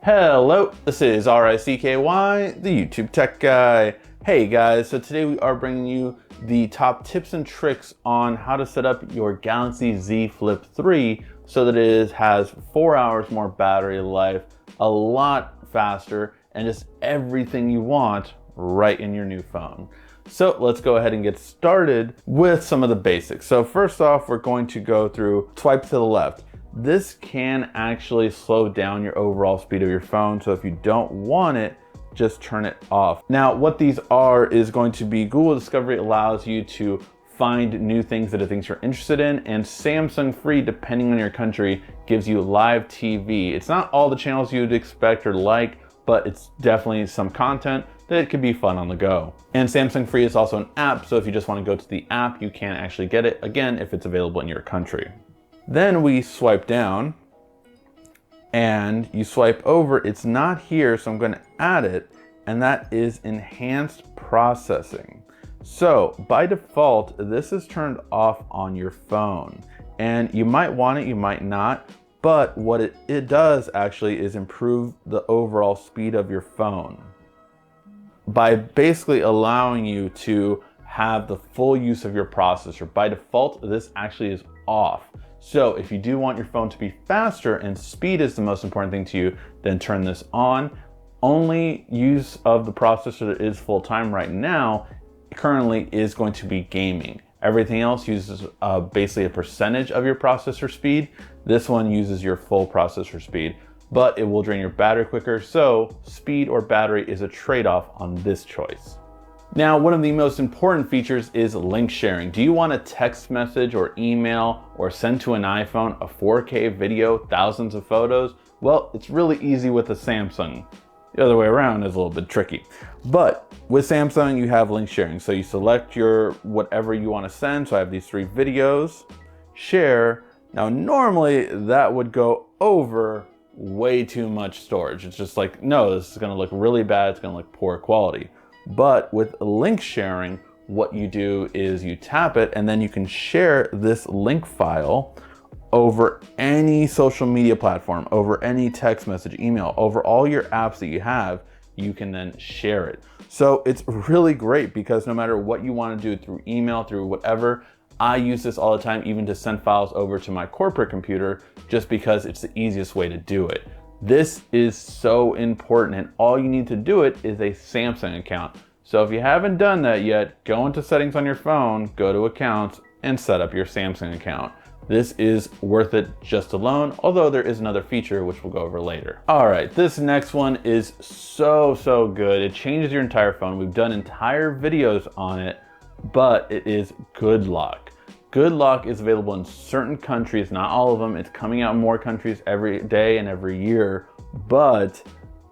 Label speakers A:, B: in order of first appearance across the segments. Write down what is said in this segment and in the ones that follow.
A: Hello, this is RICKY, the YouTube tech guy. Hey guys, so today we are bringing you the top tips and tricks on how to set up your Galaxy Z Flip 3 so that it has 4 hours more battery life, a lot faster, and just everything you want right in your new phone. So let's go ahead and get started with some of the basics. So first off, we're going to go through swipe to the left. This can actually slow down your overall speed of your phone. So if you don't want it, just turn it off. Now, what these are is going to be Google Discovery allows you to find new things that it thinks you're interested in, and Samsung Free, depending on your country, gives you live TV. It's not all the channels you'd expect or like, but it's definitely some content that could be fun on the go. And Samsung Free is also an app, so if you just want to go to the app, you can actually get it, again, if it's available in your country. Then we swipe down and you swipe over. It's not here, so I'm going to add it, and that is enhanced processing. So by default, this is turned off on your phone, and you might want it, you might not, but what it does actually is improve the overall speed of your phone by basically allowing you to have the full use of your processor. By default, this actually is off. So if you do want your phone to be faster and speed is the most important thing to you, then turn this on. Only use of the processor that is full-time right now currently is going to be gaming. Everything else uses basically a percentage of your processor speed. This one uses your full processor speed, but it will drain your battery quicker. So speed or battery is a trade-off on this choice. Now, one of the most important features is link sharing. Do you want a text message or email or send to an iPhone a 4K video, thousands of photos? Well, it's really easy with a Samsung. The other way around is a little bit tricky. But with Samsung, you have link sharing. So you select your whatever you want to send. So I have these 3 videos, share. Now, normally that would go over way too much storage. It's just like, no, this is going to look really bad. It's going to look poor quality. But with link sharing, what you do is you tap it and then you can share this link file over any social media platform, over any text message, email, over all your apps that you have, you can then share it. So it's really great because no matter what you want to do through email, through whatever, I use this all the time, even to send files over to my corporate computer, just because it's the easiest way to do it. This is so important, and all you need to do it is a Samsung account. So if you haven't done that yet, go into settings on your phone, go to accounts, and set up your Samsung account. This is worth it just alone, although there is another feature which we'll go over later. All right, this next one is so good. It changes your entire phone. We've done entire videos on it, but it is Good Lock. Good Lock is available in certain countries, not all of them. It's coming out in more countries every day and every year. But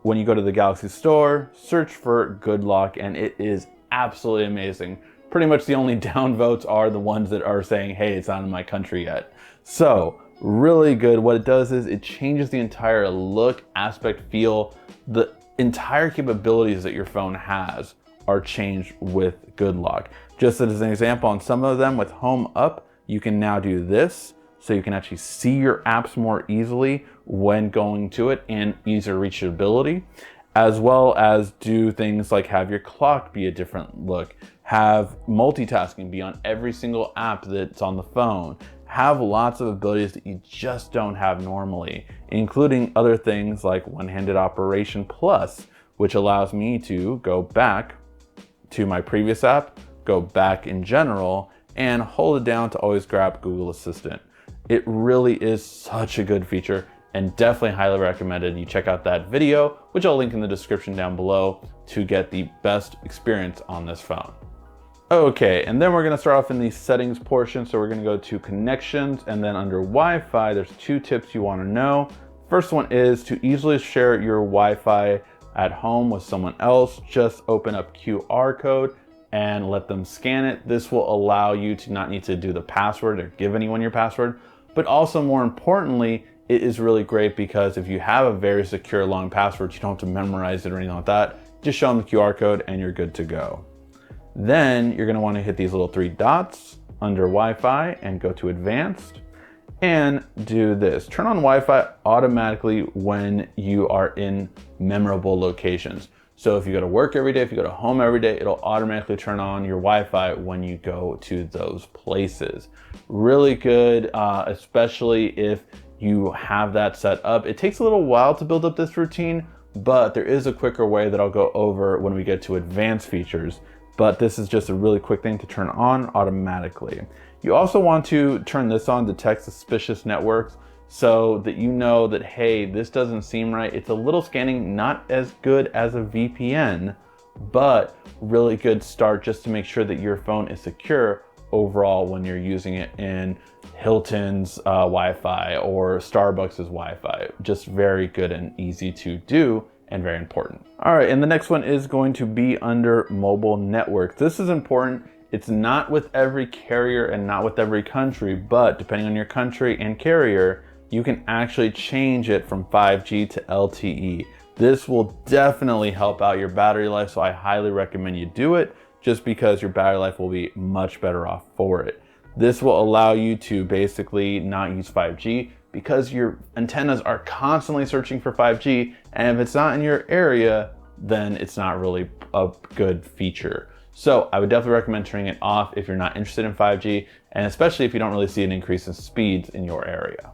A: when you go to the Galaxy store, search for Good Lock, and it is absolutely amazing. Pretty much the only downvotes are the ones that are saying, hey, it's not in my country yet. So really good. What it does is it changes the entire look, aspect, feel. The entire capabilities that your phone has are changed with Good Lock. Just as an example, on some of them with Home Up, you can now do this, so you can actually see your apps more easily when going to it, and easier reachability, as well as do things like have your clock be a different look, have multitasking be on every single app that's on the phone, have lots of abilities that you just don't have normally, including other things like one-handed operation plus, which allows me to go back to my previous app, go back in general, and hold it down to always grab Google Assistant. It really is such a good feature, and definitely highly recommended you check out that video, which I'll link in the description down below, to get the best experience on this phone. Okay, and then we're gonna start off in the settings portion. So we're gonna go to connections, and then under Wi-Fi, there's 2 tips you wanna know. First one is to easily share your Wi-Fi at home with someone else. Just open up QR code and let them scan it. This will allow you to not need to do the password or give anyone your password, but also more importantly, it is really great because if you have a very secure long password, you don't have to memorize it or anything like that. Just show them the QR code and you're good to go. Then you're gonna wanna hit these little 3 dots under Wi-Fi and go to advanced. and do this. Turn on Wi-Fi automatically when you are in memorable locations. So if you go to work every day, if you go to home every day, it'll automatically turn on your Wi-Fi when you go to those places. Really good, especially if you have that set up. It takes a little while to build up this routine, but there is a quicker way that I'll go over when we get to advanced features. But this is just a really quick thing to turn on automatically. You also want to turn this on, detect suspicious networks, so that you know that, hey, this doesn't seem right. It's a little scanning, not as good as a VPN, but really good start just to make sure that your phone is secure overall when you're using it in Hilton's Wi-Fi or Starbucks's Wi-Fi. Just very good and easy to do, and very important. All right, and the next one is going to be under mobile network. This is important. It's not with every carrier and not with every country, but depending on your country and carrier, you can actually change it from 5G to LTE. This will definitely help out your battery life, so I highly recommend you do it, just because your battery life will be much better off for it. This will allow you to basically not use 5G, because your antennas are constantly searching for 5G, and if it's not in your area, then it's not really a good feature. So I would definitely recommend turning it off if you're not interested in 5G, and especially if you don't really see an increase in speeds in your area.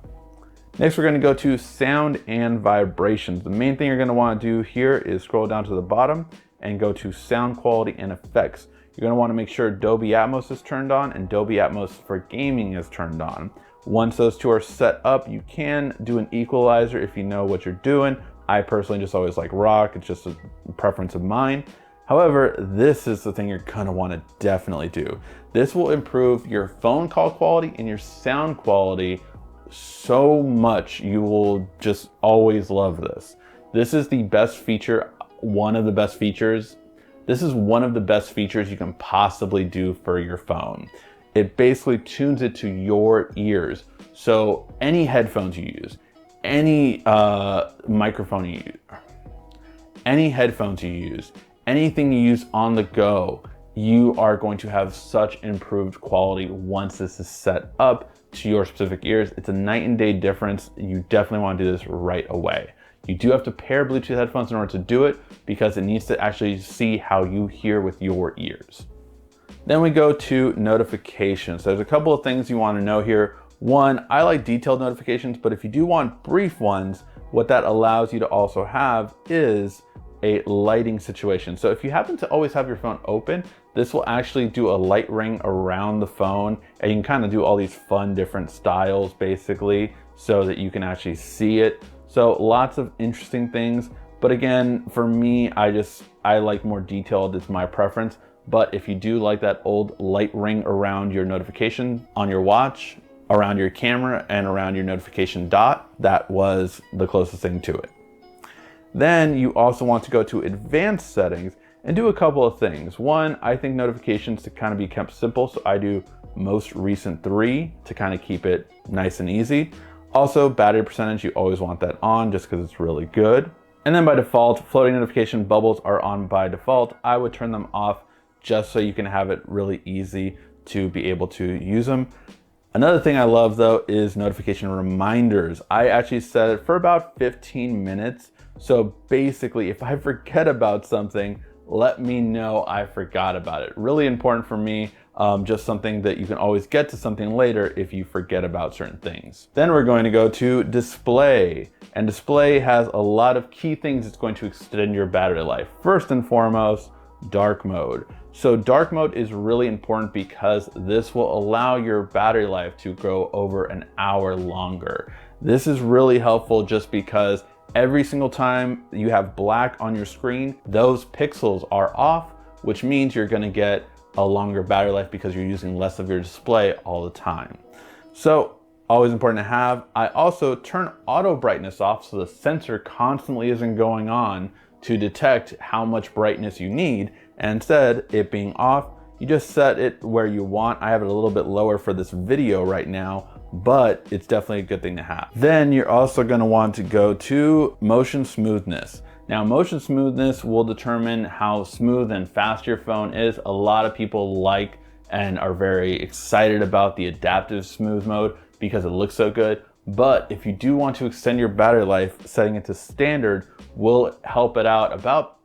A: Next, we're going to go to sound and vibrations. The main thing you're going to want to do here is scroll down to the bottom and go to sound quality and effects. You're going to want to make sure Dolby Atmos is turned on and Dolby Atmos for gaming is turned on. Once those two are set up, you can do an equalizer if you know what you're doing. I personally just always like rock. It's just a preference of mine. However, this is the thing you're going to want to definitely do. This will improve your phone call quality and your sound quality so much. You will just always love this. This is the best feature, one of the best features. This is one of the best features you can possibly do for your phone. It basically tunes it to your ears. So any headphones you use, any microphone you use, any headphones you use, anything you use on the go, you are going to have such improved quality once this is set up to your specific ears. It's a night and day difference. You definitely want to do this right away. You do have to pair Bluetooth headphones in order to do it, because it needs to actually see how you hear with your ears. Then we go to notifications. There's a couple of things you want to know here. One, I like detailed notifications, but if you do want brief ones, what that allows you to also have is a lighting situation. So if you happen to always have your phone open, this will actually do a light ring around the phone, and you can kind of do all these fun different styles basically so that you can actually see it. So lots of interesting things. But again, for me, I like more detailed. It's my preference. But if you do like that old light ring around your notification on your watch, around your camera, and around your notification dot, that was the closest thing to it. Then you also want to go to advanced settings and do a couple of things. One, I think notifications to kind of be kept simple, so I do most recent 3 to kind of keep it nice and easy. Also, battery percentage, you always want that on just because it's really good. And then by default, floating notification bubbles are on by default. I would turn them off just so you can have it really easy to be able to use them. Another thing I love though is notification reminders. I actually set it for about 15 minutes. So basically, if I forget about something, let me know I forgot about it. Really important for me, just something that you can always get to something later if you forget about certain things. Then we're going to go to display. And display has a lot of key things that's going to extend your battery life. First and foremost, dark mode. So dark mode is really important because this will allow your battery life to go over an hour longer. This is really helpful just because every single time you have black on your screen, those pixels are off, which means you're going to get a longer battery life because you're using less of your display all the time. So always important to have. I also turn auto brightness off so the sensor constantly isn't going on to detect how much brightness you need. And instead, it being off, you just set it where you want. I have it a little bit lower for this video right now, but it's definitely a good thing to have. Then you're also going to want to go to motion smoothness. Now, motion smoothness will determine how smooth and fast your phone is. A lot of people like and are very excited about the adaptive smooth mode because it looks so good. But if you do want to extend your battery life, setting it to standard will help it out about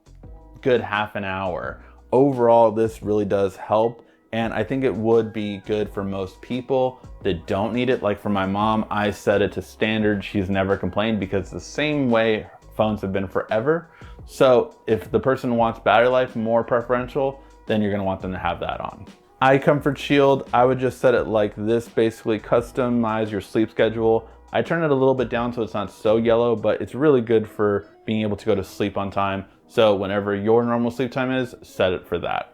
A: good half an hour. Overall, this really does help. And I think it would be good for most people that don't need it. Like for my mom, I set it to standard. She's never complained because it's the same way phones have been forever. So if the person wants battery life more preferential, then you're gonna want them to have that on. Eye comfort shield, I would just set it like this, basically customize your sleep schedule. I turn it a little bit down so it's not so yellow, but it's really good for being able to go to sleep on time. So whenever your normal sleep time is, set it for that.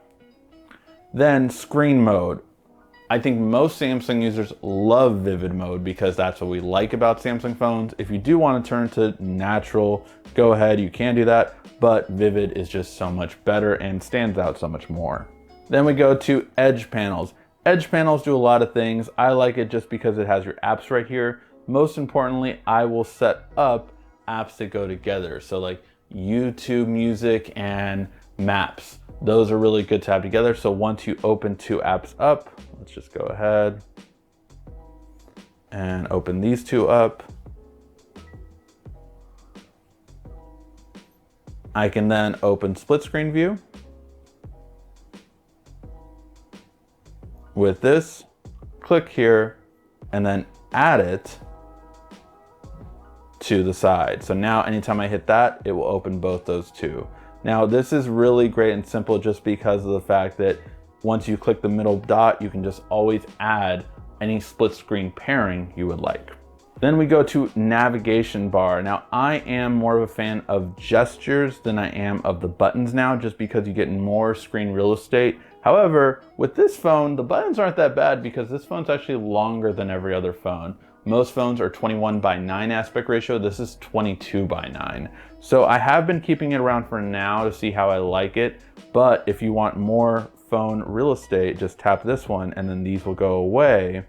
A: Then screen mode. I think most Samsung users love vivid mode because that's what we like about Samsung phones. If you do want to turn to natural, go ahead, you can do that, but vivid is just so much better and stands out so much more. Then we go to edge panels. Edge panels do a lot of things. I like it just because it has your apps right here. Most importantly, I will set up apps that go together. So like YouTube Music and Maps. Those are really good to have together. So once you open two apps up, let's just go ahead and open these two up. I can then open split screen view. With this, click here and then add it to the side. So now anytime I hit that, it will open both those two. Now this is really great and simple just because of the fact that once you click the middle dot, you can just always add any split screen pairing you would like. Then we go to navigation bar. Now I am more of a fan of gestures than I am of the buttons now, just because you get more screen real estate. However, with this phone, the buttons aren't that bad because this phone's actually longer than every other phone. Most phones are 21:9 aspect ratio. This is 22:9. So I have been keeping it around for now to see how I like it. But if you want more phone real estate, just tap this one and then these will go away.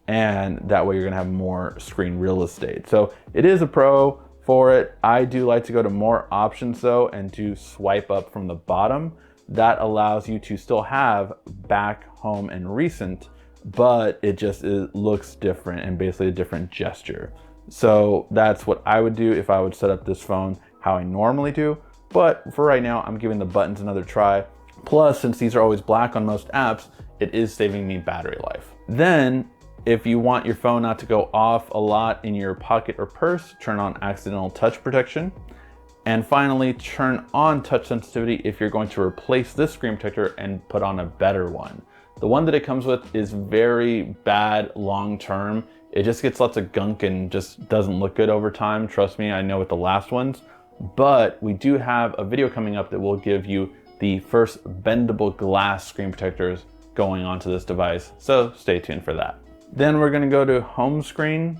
A: And that way you're gonna have more screen real estate. So it is a pro for it. I do like to go to more options though and to swipe up from the bottom. That allows you to still have back, home, and recent, but it looks different and basically a different gesture. So that's what I would do if I would set up this phone how I normally do. But for right now, I'm giving the buttons another try. Plus, since these are always black on most apps, it is saving me battery life. Then, if you want your phone not to go off a lot in your pocket or purse, turn on accidental touch protection. And finally, turn on touch sensitivity if you're going to replace this screen protector and put on a better one. The one that it comes with is very bad long-term. It just gets lots of gunk and just doesn't look good over time. Trust me, I know with the last ones. But we do have a video coming up that will give you the first bendable glass screen protectors going onto this device. So stay tuned for that. Then we're gonna go to home screen.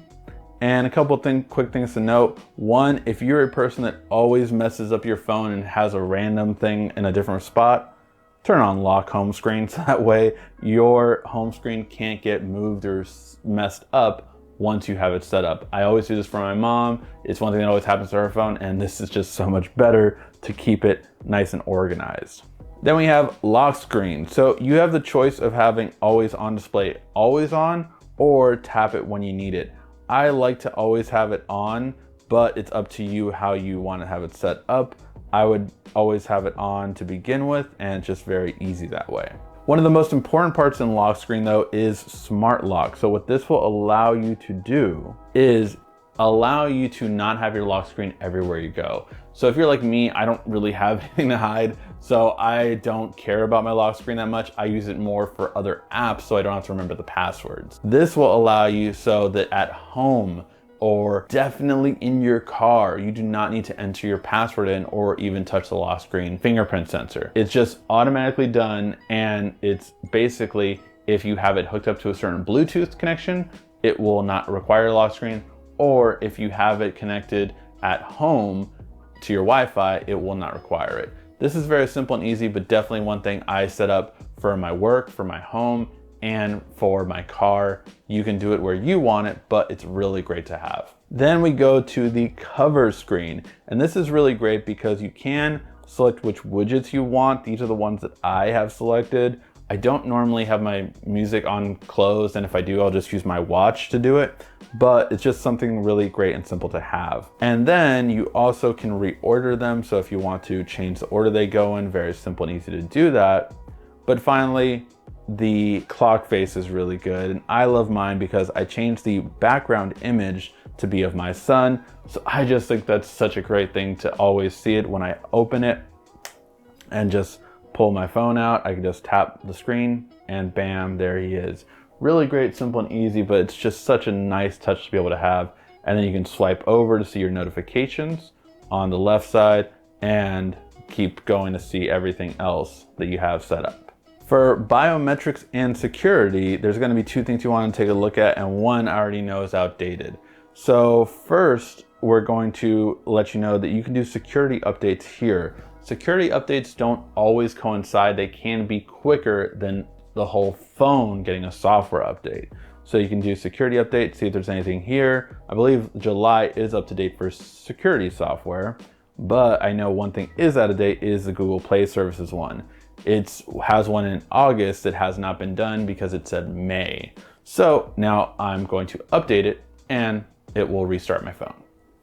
A: And a couple quick things to note. One, if you're a person that always messes up your phone and has a random thing in a different spot, turn on lock home screen so that way your home screen can't get moved or messed up once you have it set up. I always do this for my mom. It's one thing that always happens to her phone, and this is just so much better to keep it nice and organized. Then we have lock screen. So you have the choice of having always on display, always on, or tap it when you need it. I like to always have it on, but it's up to you how you want to have it set up. I would always have it on to begin with, and it's just very easy that way. One of the most important parts in lock screen though is smart lock. So what this will allow you to do is allow you to not have your lock screen everywhere you go. So if you're like me, I don't really have anything to hide, so I don't care about my lock screen that much. I use it more for other apps so I don't have to remember the passwords. This will allow you so that at home or definitely in your car, you do not need to enter your password in or even touch the lock screen fingerprint sensor. It's just automatically done, and it's basically, if you have it hooked up to a certain Bluetooth connection, it will not require a lock screen, or if you have it connected at home to your Wi-Fi, it will not require it. This is very simple and easy, but definitely one thing I set up for my work, for my home, and for my car. You can do it where you want it, but it's really great to have. Then we go to the cover screen, and this is really great because you can select which widgets you want. These are the ones that I have selected, I don't normally have my music on closed, and if I do, I'll just use my watch to do it, but it's just something really great and simple to have. And then you also can reorder them, so if you want to change the order they go in, very simple and easy to do that. But finally, the clock face is really good, and I love mine because I changed the background image to be of my son. So I just think that's such a great thing to always see it when I open it and just pull my phone out. I can just tap the screen and bam, there he is. Really great, simple and easy, but it's just such a nice touch to be able to have. And then you can swipe over to see your notifications on the left side and keep going to see everything else that you have set up. For biometrics and security, there's going to be two things you want to take a look at, and one I already know is outdated. So first, we're going to let you know that you can do security updates here. Security updates don't always coincide. They can be quicker than the whole phone getting a software update. So you can do security updates, see if there's anything here. I believe July is up to date for security software, but I know one thing is out of date is the Google Play Services one. It has one in August that has not been done because it said May. So now I'm going to update it and it will restart my phone.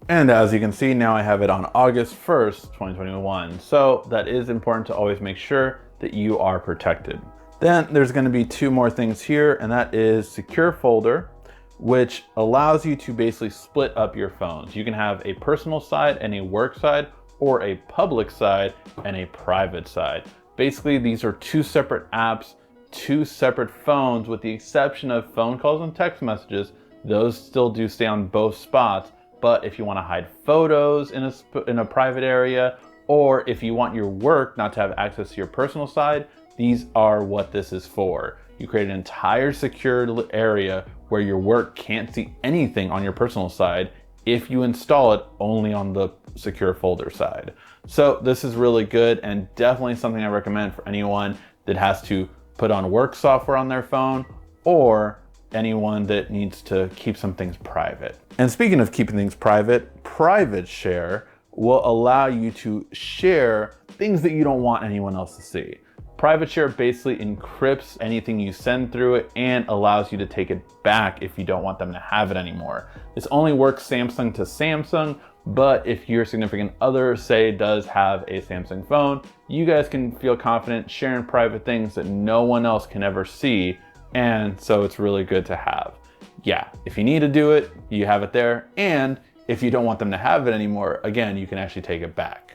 A: And as you can see, now I have it on August 1st, 2021. So that is important to always make sure that you are protected. Then there's going to be two more things here, and that is Secure Folder, which allows you to basically split up your phones. You can have a personal side and a work side, or a public side and a private side. Basically, these are two separate apps, two separate phones, with the exception of phone calls and text messages. Those still do stay on both spots. But if you want to hide photos in a private area, or if you want your work not to have access to your personal side, these are what this is for. You create an entire secured area where your work can't see anything on your personal side if you install it only on the secure folder side. So this is really good and definitely something I recommend for anyone that has to put on work software on their phone, or anyone that needs to keep some things private. And speaking of keeping things private, Private Share will allow you to share things that you don't want anyone else to see. Private Share basically encrypts anything you send through it and allows you to take it back if you don't want them to have it anymore. This only works Samsung to Samsung, but if your significant other, say, does have a Samsung phone, you guys can feel confident sharing private things that no one else can ever see. And so it's really good to have. Yeah, if you need to do it, you have it there. And if you don't want them to have it anymore, again, you can actually take it back.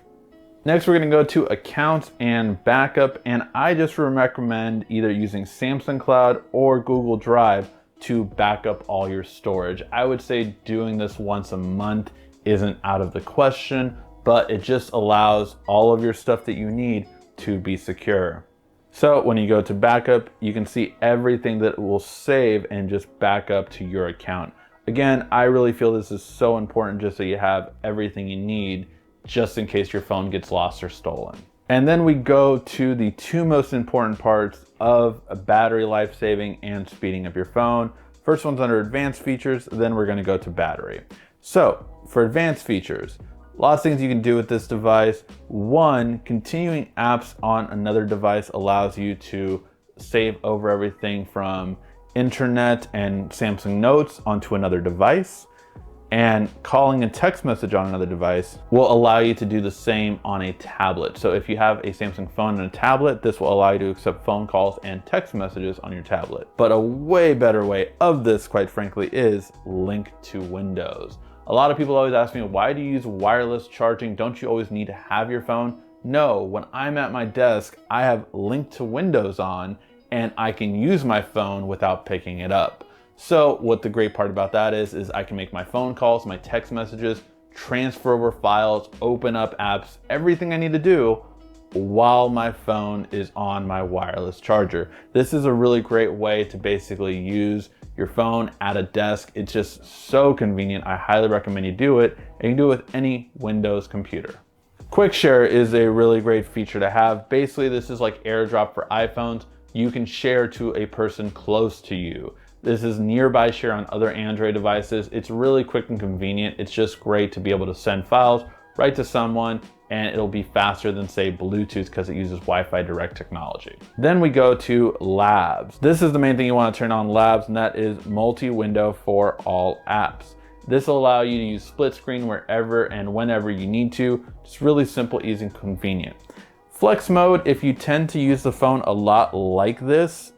A: Next, we're gonna go to accounts and backup. And I just recommend either using Samsung Cloud or Google Drive to back up all your storage. I would say doing this once a month isn't out of the question, but it just allows all of your stuff that you need to be secure. So when you go to backup, you can see everything that it will save and just back up to your account. Again, I really feel this is so important just so you have everything you need just in case your phone gets lost or stolen. And then we go to the two most important parts of battery life saving and speeding up your phone. First one's under advanced features, then we're gonna go to battery. So for advanced features, lots of things you can do with this device. One, continuing apps on another device allows you to save over everything from internet and Samsung Notes onto another device. And calling a text message on another device will allow you to do the same on a tablet. So if you have a Samsung phone and a tablet, this will allow you to accept phone calls and text messages on your tablet. But a way better way of this, quite frankly, is link to Windows. A lot of people always ask me, why do you use wireless charging? Don't you always need to have your phone? No, when I'm at my desk, I have Link to Windows on and I can use my phone without picking it up. So what the great part about that is I can make my phone calls, my text messages, transfer over files, open up apps, everything I need to do while my phone is on my wireless charger. This is a really great way to basically use your phone at a desk. It's just so convenient. I highly recommend you do it, and you can do it with any Windows computer. Quick Share is a really great feature to have. Basically, this is like AirDrop for iPhones. You can share to a person close to you. This is Nearby Share on other Android devices. It's really quick and convenient. It's just great to be able to send files right to someone and it'll be faster than say Bluetooth because it uses Wi-Fi direct technology. Then we go to labs. This is the main thing you want to turn on labs, and that is multi-window for all apps. This will allow you to use split screen wherever and whenever you need to. It's really simple, easy, and convenient. Flex mode, if you tend to use the phone a lot like this,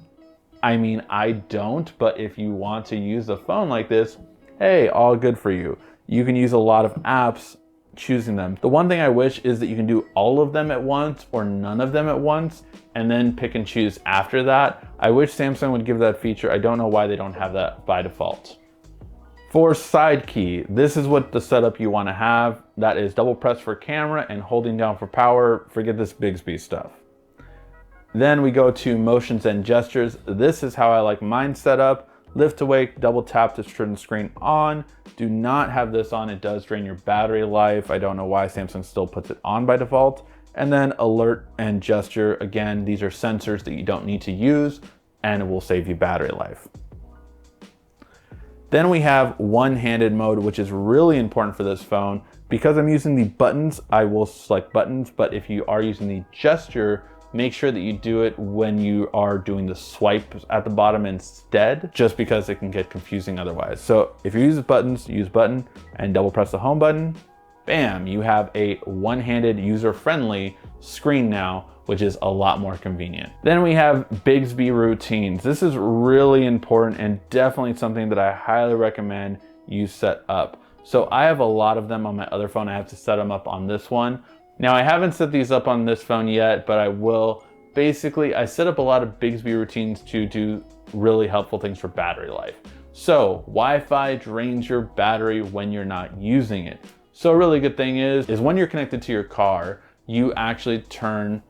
A: I mean, I don't, but if you want to use the phone like this, hey, all good for you. You can use a lot of apps choosing them. The one thing I wish is that you can do all of them at once or none of them at once and then pick and choose after that. I wish Samsung would give that feature. I don't know why they don't have that by default. For side key, this is what the setup you want to have. That is double press for camera and holding down for power. Forget this Bixby stuff. Then we go to motions and gestures. This is how I like mine set up. Lift to wake, double tap to turn the screen on. Do not have this on, it does drain your battery life. I don't know why Samsung still puts it on by default. And then alert and gesture, again, these are sensors that you don't need to use and it will save you battery life. Then we have one-handed mode, which is really important for this phone. Because I'm using the buttons, I will select buttons, but if you are using the gesture, make sure that you do it when you are doing the swipe at the bottom instead, just because it can get confusing otherwise. So if you use buttons, use button and double press the home button, bam, you have a one-handed user-friendly screen now, which is a lot more convenient. Then we have Bixby routines. This is really important and definitely something that I highly recommend you set up. So I have a lot of them on my other phone. I have to set them up on this one. Now I haven't set these up on this phone yet, but I will. Basically, I set up a lot of Bixby routines to do really helpful things for battery life. So Wi-Fi drains your battery when you're not using it. So a really good thing is when you're connected to your car, you actually turn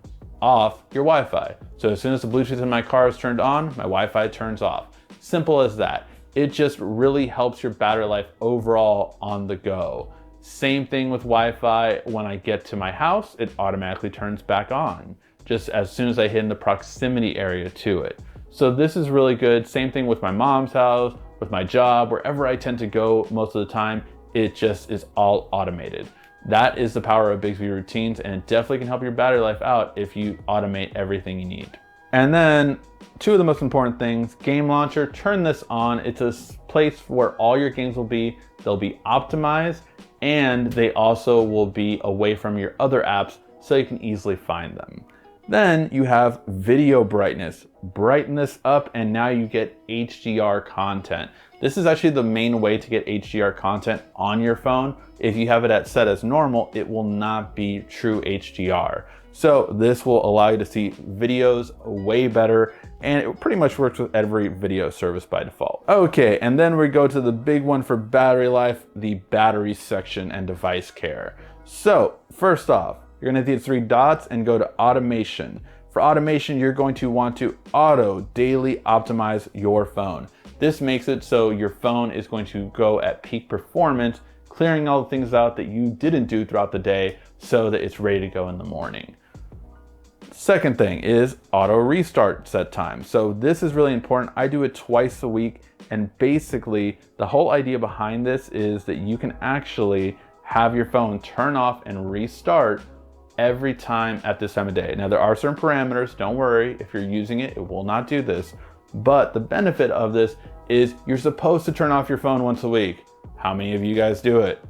A: off your Wi-Fi. So as soon as the Bluetooth in my car is turned on, my Wi-Fi turns off. Simple as that. It just really helps your battery life overall on the go. Same thing with Wi-Fi. When I get to my house, it automatically turns back on, just as soon as I hit in the proximity area to it. So this is really good. Same thing with my mom's house, with my job, wherever I tend to go most of the time, it just is all automated. That is the power of Bixby routines, and it definitely can help your battery life out if you automate everything you need. And then two of the most important things, game launcher, turn this on. It's a place where all your games will be. They'll be optimized, and they also will be away from your other apps so you can easily find them. Then you have video brightness. Brighten this up and now you get HDR content. This is actually the main way to get HDR content on your phone. If you have it set as normal, it will not be true HDR. So this will allow you to see videos way better, and it pretty much works with every video service by default. Okay, and then we go to the big one for battery life, the battery section and device care. So first off, you're gonna hit the three dots and go to automation. For automation, you're going to want to auto daily optimize your phone. This makes it so your phone is going to go at peak performance, clearing all the things out that you didn't do throughout the day so that it's ready to go in the morning. Second thing is auto restart set time. So this is really important. I do it twice a week, and basically the whole idea behind this is that you can actually have your phone turn off and restart every time at this time of day. Now there are certain parameters, don't worry, if you're using it, it will not do this. But the benefit of this is you're supposed to turn off your phone once a week. How many of you guys do it?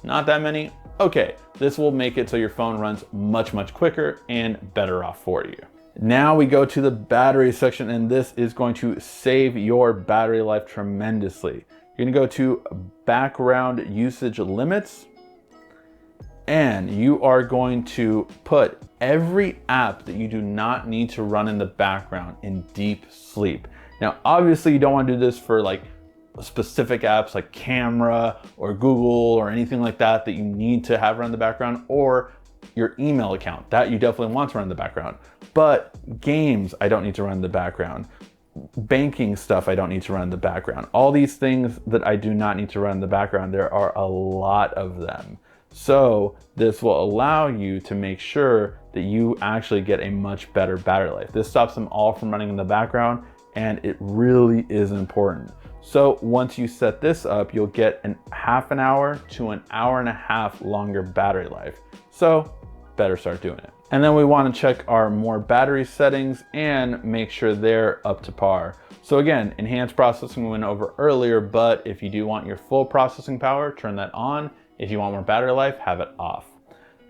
A: Not that many? Okay, this will make it so your phone runs much, much quicker and better off for you. Now we go to the battery section, and this is going to save your battery life tremendously. You're gonna go to background usage limits, and you are going to put every app that you do not need to run in the background in deep sleep. Now, obviously you don't want to do this for like specific apps like camera or Google or anything like that that you need to have run in the background, or your email account that you definitely want to run in the background. But games, I don't need to run in the background. Banking stuff, I don't need to run in the background. All these things that I do not need to run in the background, there are a lot of them. So this will allow you to make sure that you actually get a much better battery life. This stops them all from running in the background, and it really is important. So once you set this up, you'll get half an hour to an hour and a half longer battery life. So better start doing it. And then we want to check our more battery settings and make sure they're up to par. So again, enhanced processing we went over earlier, but if you do want your full processing power, turn that on. If you want more battery life, have it off.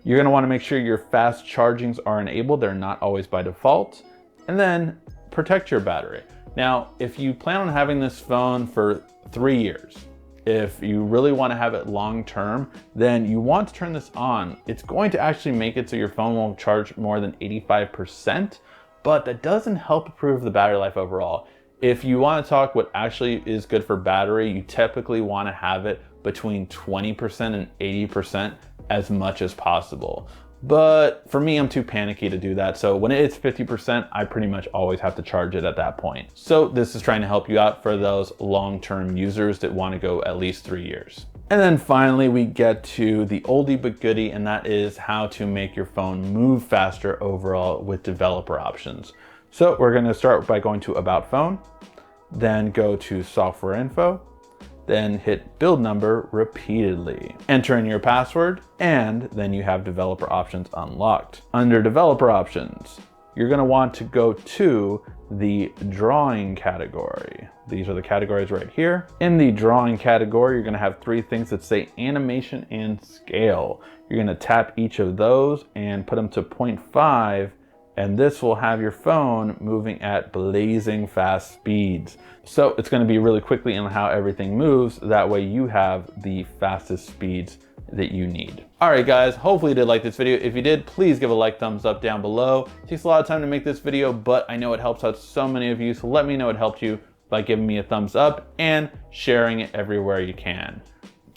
A: You're going to want to make sure your fast chargings are enabled. They're not always by default. And then protect your battery. Now, if you plan on having this phone for 3 years, if you really want to have it long term, then you want to turn this on. It's going to actually make it so your phone won't charge more than 85%, but that doesn't help improve the battery life overall. If you want to talk what actually is good for battery, you typically want to have it between 20% and 80% as much as possible. But for me, I'm too panicky to do that. So when it's 50%, I pretty much always have to charge it at that point. So this is trying to help you out for those long-term users that want to go at least 3 years. And then finally, we get to the oldie but goodie, and that is how to make your phone move faster overall with developer options. So we're going to start by going to About Phone, then go to Software Info, then hit build number repeatedly. Enter in your password, and then you have developer options unlocked. Under developer options, you're gonna want to go to the drawing category. These are the categories right here. In the drawing category, you're gonna have 3 things that say animation and scale. You're gonna tap each of those and put them to 0.5, and this will have your phone moving at blazing fast speeds. So it's going to be really quickly in how everything moves. That way you have the fastest speeds that you need. All right, guys, hopefully you did like this video. If you did, please give a like, thumbs up down below. It takes a lot of time to make this video, but I know it helps out so many of you. So let me know it helped you by giving me a thumbs up and sharing it everywhere you can.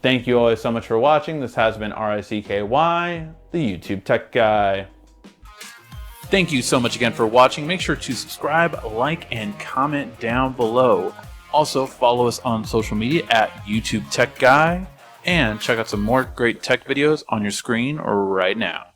A: Thank you always so much for watching. This has been RICKY, the YouTube Tech Guy. Thank you so much again for watching. Make sure to subscribe, like, and comment down below. Also, follow us on social media at YouTube Tech Guy, and check out some more great tech videos on your screen right now.